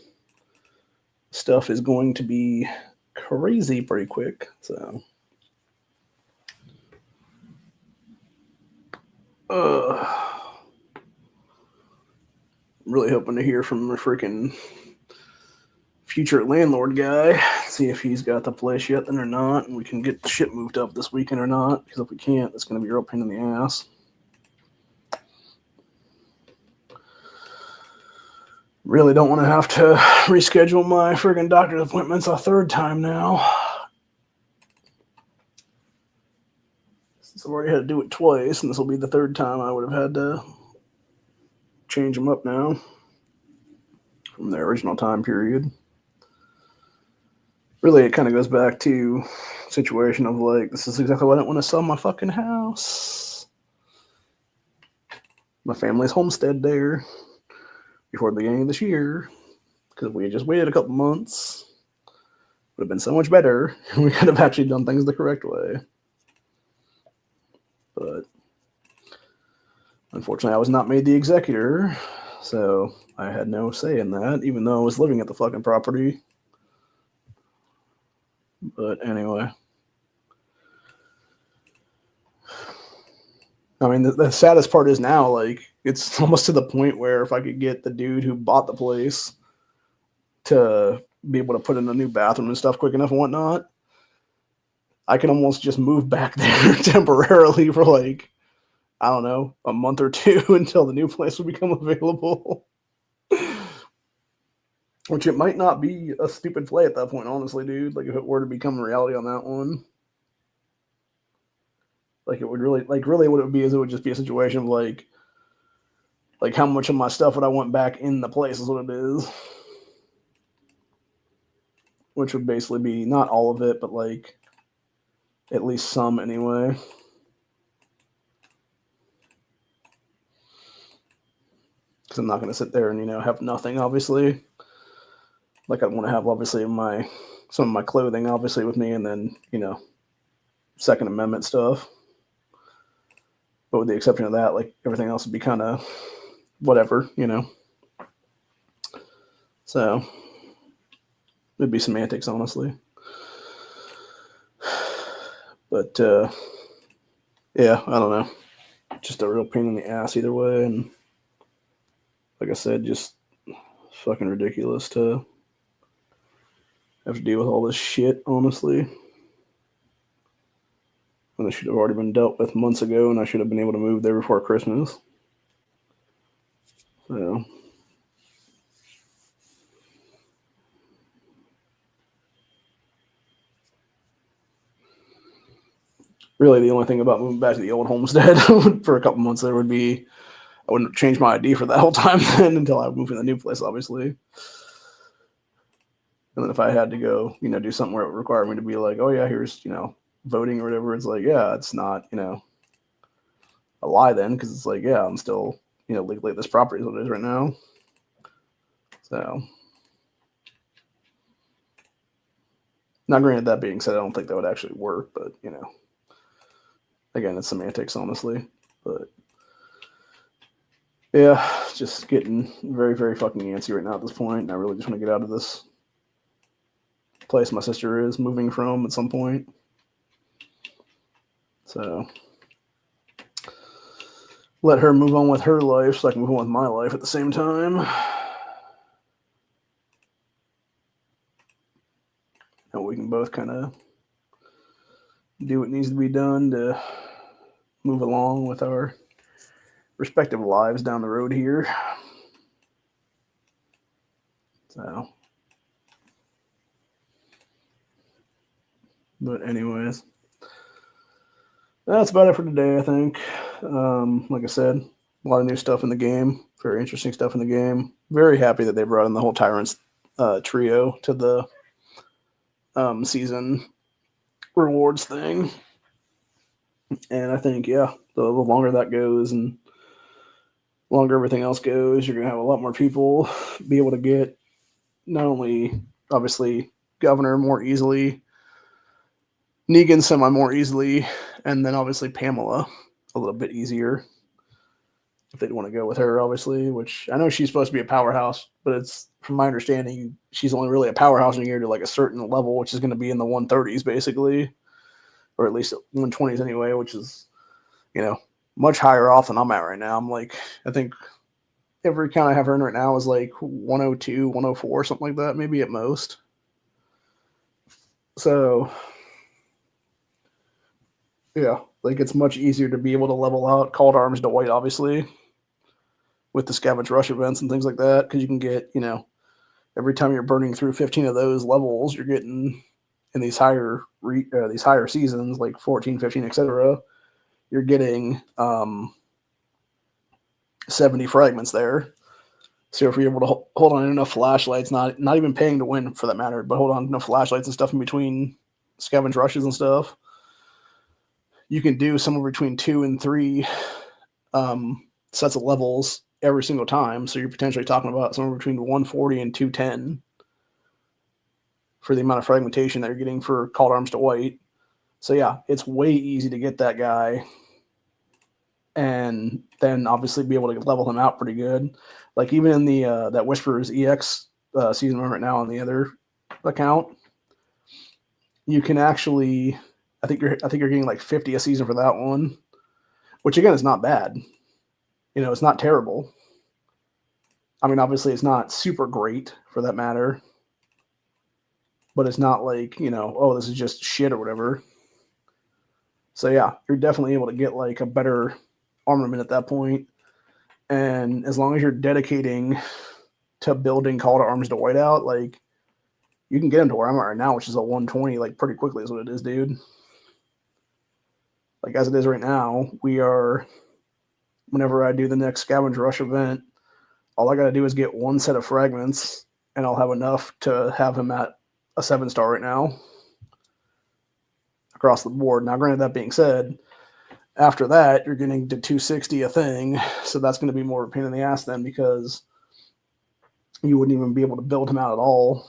stuff is going to be crazy pretty quick. So really hoping to hear from a freaking future landlord guy, see if he's got the place yet then or not, and we can get the shit moved up this weekend or not, because if we can't, it's going to be a real pain in the ass. Really don't want to have to reschedule my friggin' doctor's appointments a third time now. Since I've already had to do it twice, and this will be the third time I would have had to change them up now from their original time period. Really, it kind of goes back to a situation of like, this is exactly why I don't want to sell my fucking house. My family's homestead there before the beginning of this year, because if we had just waited a couple months, it would have been so much better. We could have actually done things the correct way. But unfortunately, I was not made the executor, so I had no say in that, even though I was living at the fucking property. But anyway. I mean, the saddest part is now, like, it's almost to the point where if I could get the dude who bought the place to be able to put in a new bathroom and stuff quick enough and whatnot, I can almost just move back there temporarily for like, I don't know, a month or two until the new place will become available. Which it might not be a stupid play at that point, honestly, dude. Like if it were to become a reality on that one. Like it would really, like really, what it would be is it would just be a situation of like how much of my stuff would I want back in the place is what it is, which would basically be not all of it, but like at least some anyway. Because I'm not going to sit there and have nothing, obviously. Like I want to have obviously some of my clothing obviously with me, and then Second Amendment stuff. But with the exception of that, like everything else would be kind of whatever, So it'd be semantics, honestly. But yeah, I don't know. Just a real pain in the ass either way, and like I said, just fucking ridiculous to have to deal with all this shit, honestly. And it should have already been dealt with months ago, and I should have been able to move there before Christmas. So, really, the only thing about moving back to the old homestead for a couple months there would be I wouldn't change my ID for that whole time then until I moved in the new place, obviously. And then if I had to go, do something where it would require me to be like, oh yeah, here's, voting or whatever, it's like, yeah, it's not, a lie then, because it's like, yeah, I'm still, legally this property is what it is right now. So, now granted, that being said, I don't think that would actually work, but, again, it's semantics, honestly. But, yeah, just getting very, very fucking antsy right now at this point, and I really just want to get out of this place my sister is moving from at some point. So let her move on with her life so I can move on with my life at the same time. And we can both kind of do what needs to be done to move along with our respective lives down the road here. So, but anyways, that's about it for today, I think. Like I said, a lot of new stuff in the game, very interesting stuff in the game. Very happy that they brought in the whole Tyrants trio to the season rewards thing. And I think, yeah, the longer that goes and longer everything else goes, you're going to have a lot more people be able to get not only, obviously, Governor more easily, Negan semi more easily, and then obviously Pamela a little bit easier if they'd want to go with her, obviously, which I know she's supposed to be a powerhouse, but it's, from my understanding, she's only really a powerhouse in here to like a certain level, which is going to be in the 130s, basically, or at least 120s anyway, which is, much higher off than I'm at right now. I'm like, I think every count I have her in right now is like 102, 104, something like that, maybe at most. So, yeah, like it's much easier to be able to level out Called Arms to White, obviously, with the Scavenge Rush events and things like that, because you can get, every time you're burning through 15 of those levels, you're getting in these higher seasons, like 14, 15, etc. You're getting 70 fragments there. So if you're able to hold on enough flashlights, not even paying to win for that matter, but hold on enough flashlights and stuff in between Scavenge Rushes and stuff, you can do somewhere between 2 and 3 sets of levels every single time. So you're potentially talking about somewhere between 140 and 210 for the amount of fragmentation that you're getting for Called Arms to White. So yeah, it's way easy to get that guy and then obviously be able to level him out pretty good. Like even in the that Whisperers EX season right now on the other account, you can actually, I think you're getting like 50 a season for that one, which again is not bad. It's not terrible. I mean, obviously it's not super great for that matter, but it's not like, oh, this is just shit or whatever. So yeah, you're definitely able to get like a better armament at that point. And as long as you're dedicating to building Call to Arms to Whiteout, like you can get him to where I'm at right now, which is a 120, like pretty quickly is what it is, dude. Like as it is right now, we are. Whenever I do the next Scavenger Rush event, all I got to do is get one set of fragments, and I'll have enough to have him at a 7-star right now across the board. Now, granted, that being said, after that, you're getting to 260 a thing, so that's going to be more of a pain in the ass then because you wouldn't even be able to build him out at all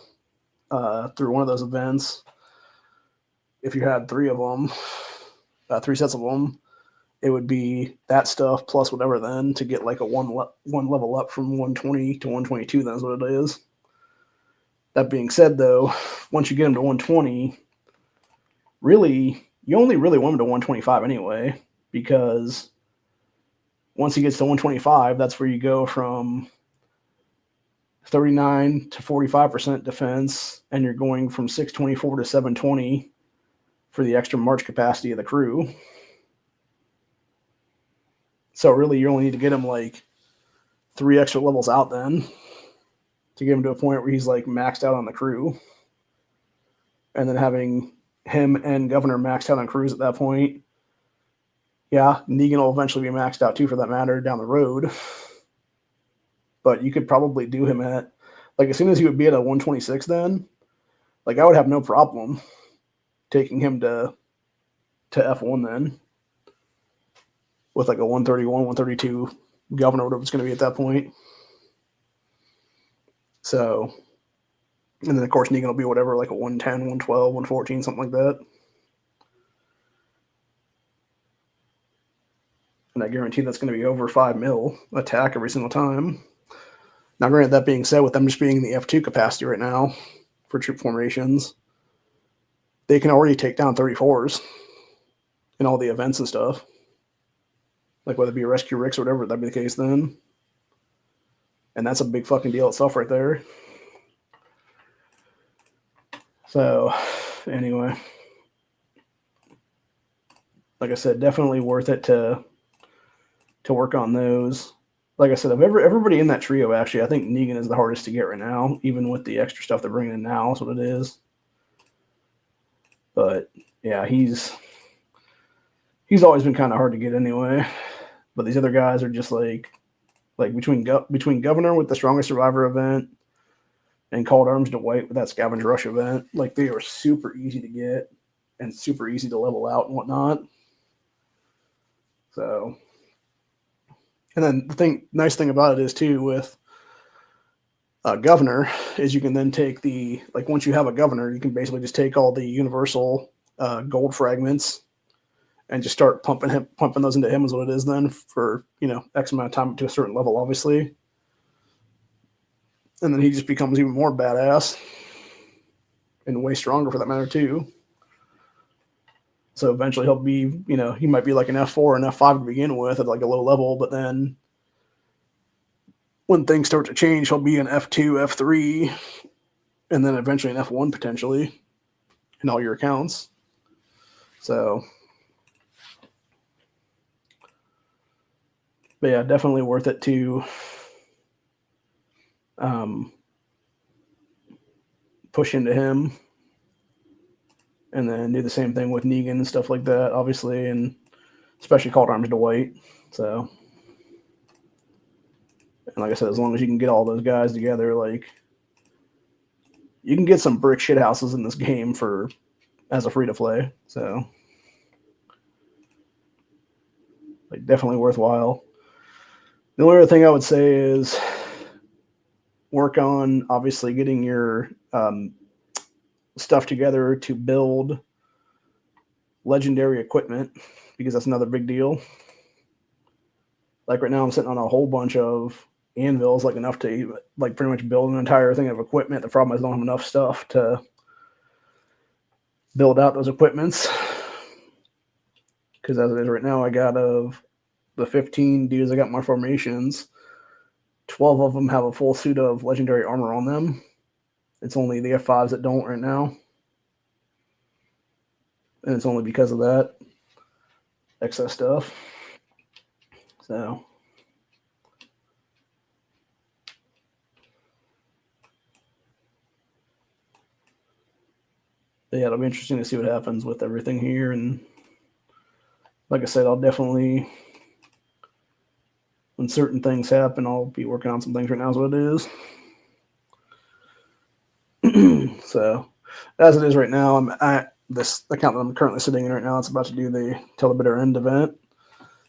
through one of those events. If you had three of them, 3 sets of them, it would be that stuff plus whatever then to get like a one level up from 120 to 122. That's what it is. That being said, though, once you get him to 120, really, you only really want him to 125 anyway, because once he gets to 125, that's where you go from 39 to 45% defense, and you're going from 624 to 720 for the extra march capacity of the crew. So really, you only need to get him like 3 extra levels out then to get him to a point where he's like maxed out on the crew. And then having him and Governor maxed out on crews at that point. Yeah, Negan will eventually be maxed out too, for that matter, down the road. But you could probably do him at, like, as soon as he would be at a 126 then, like, I would have no problem taking him to F1 then with like a 131, 132 Governor, whatever it's going to be at that point. So, and then of course Negan will be whatever, like a 110, 112, 114, something like that. And I guarantee that's going to be over 5 mil attack every single time. Now, granted, that being said, with them just being in the F2 capacity right now for troop formations, they can already take down 34s in all the events and stuff. Like whether it be a Rescue Ricks or whatever, that'd be the case then. And that's a big fucking deal itself right there. So, anyway, like I said, definitely worth it to work on those. Like I said, of everybody in that trio, actually, I think Negan is the hardest to get right now, even with the extra stuff they're bringing in now. That's what it is. But yeah, he's always been kind of hard to get anyway. But these other guys are just like between Governor with the Strongest Survivor event and Call to Arms to White with that Scavenger Rush event, like they are super easy to get and super easy to level out and whatnot. So, and then the nice thing about it is too with Governor is you can then take once you have a Governor, you can basically just take all the universal gold fragments and just start pumping those into him is what it is then for, X amount of time to a certain level, obviously. And then he just becomes even more badass and way stronger for that matter too. So eventually he'll be, he might be like an F4 and F5 to begin with at like a low level, but then when things start to change, he'll be an F2, F3, and then eventually an F1 potentially in all your accounts. So, but yeah, definitely worth it to push into him, and then do the same thing with Negan and stuff like that, obviously, and especially Call to Arms to White. So, and like I said, as long as you can get all those guys together, like you can get some brick shit houses in this game as a free to play. So, like, definitely worthwhile. The only other thing I would say is work on obviously getting your stuff together to build legendary equipment, because that's another big deal. Like right now I'm sitting on a whole bunch of anvils, like enough to like pretty much build an entire thing of equipment. The problem is I don't have enough stuff to build out those equipments, because as it is right now, I got of the 15 dudes I got my formations, 12 of them have a full suit of legendary armor on them. It's only the F5s that don't right now, and it's only because of that. excess stuff. So yeah, it'll be interesting to see what happens with everything here. And like I said, I'll definitely, when certain things happen, I'll be working on some things right now is what it is. So as it is right now, I'm at this account that I'm currently sitting in right now. It's about to do the till the bitter end event.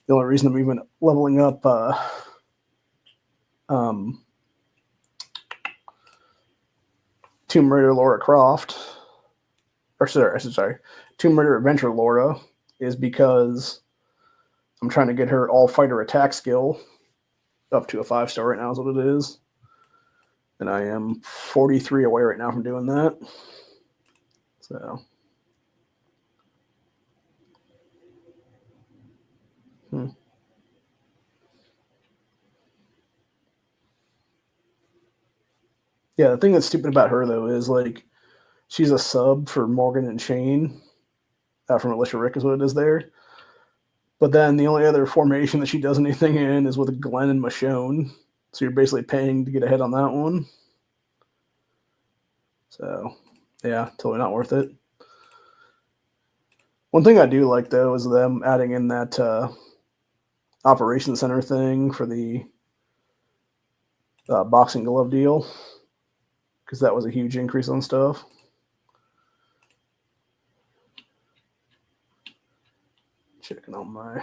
The only reason I'm even leveling up Tomb Raider Laura Croft, or sorry, Tomb Raider Adventure Laura, is because I'm trying to get her all fighter attack skill up to a 5-star right now is what it is. And I am 43 away right now from doing that. So. Yeah, the thing that's stupid about her, though, is like she's a sub for Morgan and Shane from Alicia Rick is what it is there. But then the only other formation that she does anything in is with Glenn and Michonne. So you're basically paying to get ahead on that one. So, yeah, totally not worth it. One thing I do like, though, is them adding in that Operations Center thing for the boxing glove deal, because that was a huge increase on stuff. Checking on my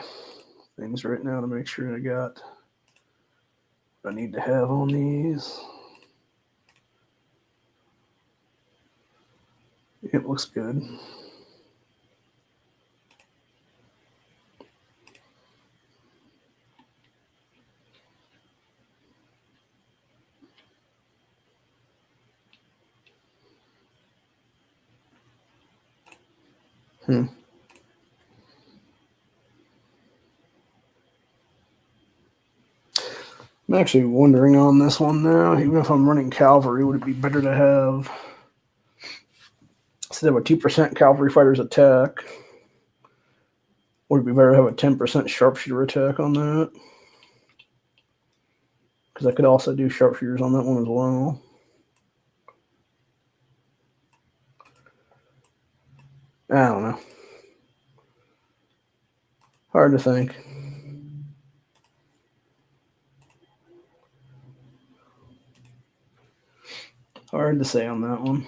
things right now to make sure I got what I need to have on these. It looks good. I'm actually wondering on this one now, even if I'm running cavalry, would it be better to have, instead of a 2% cavalry fighter's attack, would it be better to have a 10% sharpshooter attack on that? Because I could also do sharpshooters on that one as well. I don't know. Hard to think. Hard to say on that one.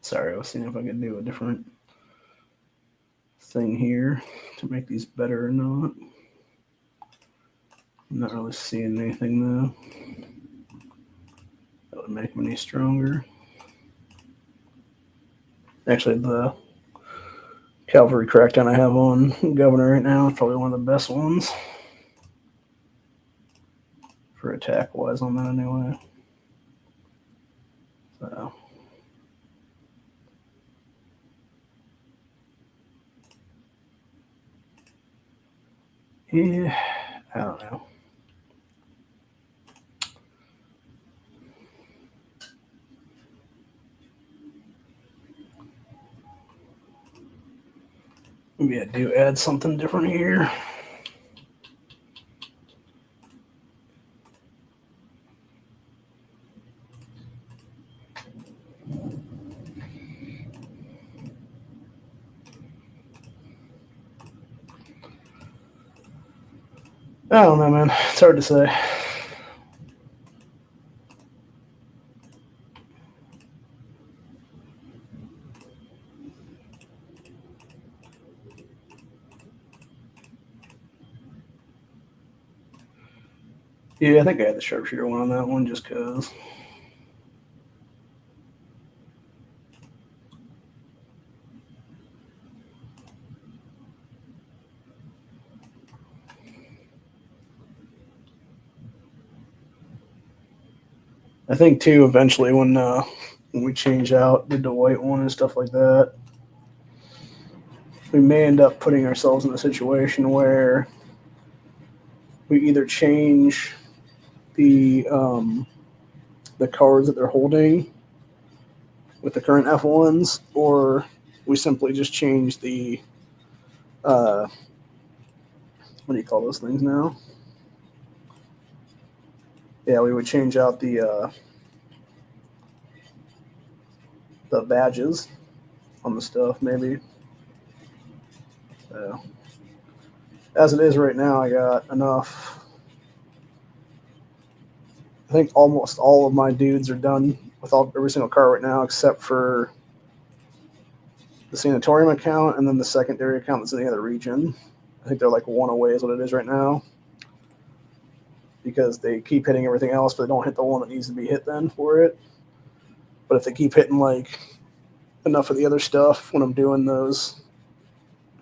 Sorry, I was seeing if I could do a different thing here to make these better or not. I'm not really seeing anything though that would make them any stronger. Actually, the cavalry crackdown I have on governor right now is probably one of the best ones for attack wise on that anyway. So. Yeah, I don't know. Maybe I do add something different here. I don't know, man. It's hard to say. Yeah, I think I had the sharpshooter one on that one just because. I think too, eventually when we change out the Dwight one and stuff like that, we may end up putting ourselves in a situation where we either change the cards that they're holding with the current F1s, or we simply just change the what do you call those things now? Yeah, we would change out the badges on the stuff, maybe. So, as it is right now, I got enough. I think almost all of my dudes are done with every single car right now, except for the sanatorium account and then the secondary account that's in the other region. I think they're like one away is what it is right now, because they keep hitting everything else, but they don't hit the one that needs to be hit then for it. But if they keep hitting like enough of the other stuff when I'm doing those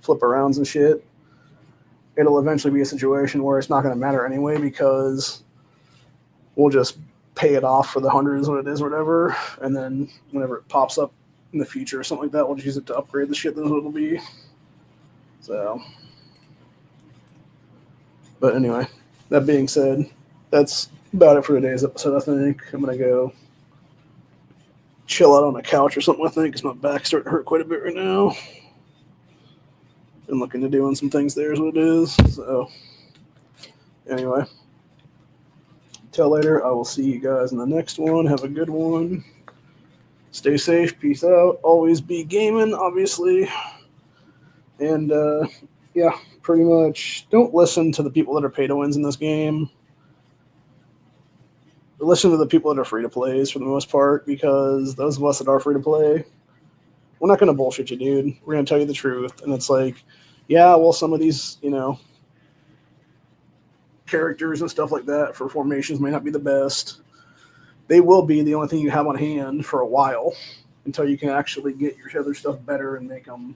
flip arounds and shit, it'll eventually be a situation where it's not going to matter anyway, because we'll just pay it off for the hundreds what it is or whatever, and then whenever it pops up in the future or something like that, we'll just use it to upgrade the shit. That's what it'll be. So, but anyway, that being said, that's about it for today's episode. I think I'm gonna go chill out on a couch or something. I think because my back's starting to hurt quite a bit right now. Been looking to doing some things there is what it is. So anyway, till later. I will see you guys in the next one. Have a good one. Stay safe. Peace out. Always be gaming, obviously. And yeah, pretty much don't listen to the people that are pay to wins in this game. Listen to the people that are free to plays for the most part, because those of us that are free to play, we're not going to bullshit you, dude. We're going to tell you the truth. And it's like, yeah, well, some of these, characters and stuff like that for formations may not be the best. They will be the only thing you have on hand for a while until you can actually get your other stuff better and make them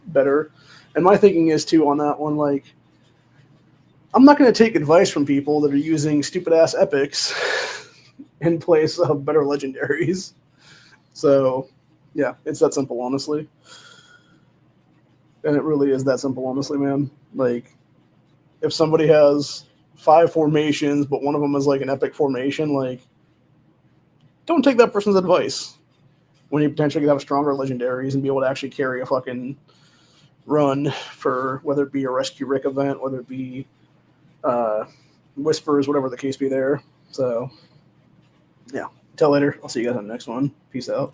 better. And my thinking is, too, on that one, like, I'm not going to take advice from people that are using stupid-ass epics in place of better legendaries. So, yeah, it's that simple, honestly. And it really is that simple, honestly, man. Like, if somebody has 5 formations, but one of them is like an epic formation, like, don't take that person's advice when you potentially could have stronger legendaries and be able to actually carry a fucking run for whether it be a Rescue Rick event, whether it be Whispers, whatever the case be there. So, yeah. Till later. I'll see you guys on the next one. Peace out.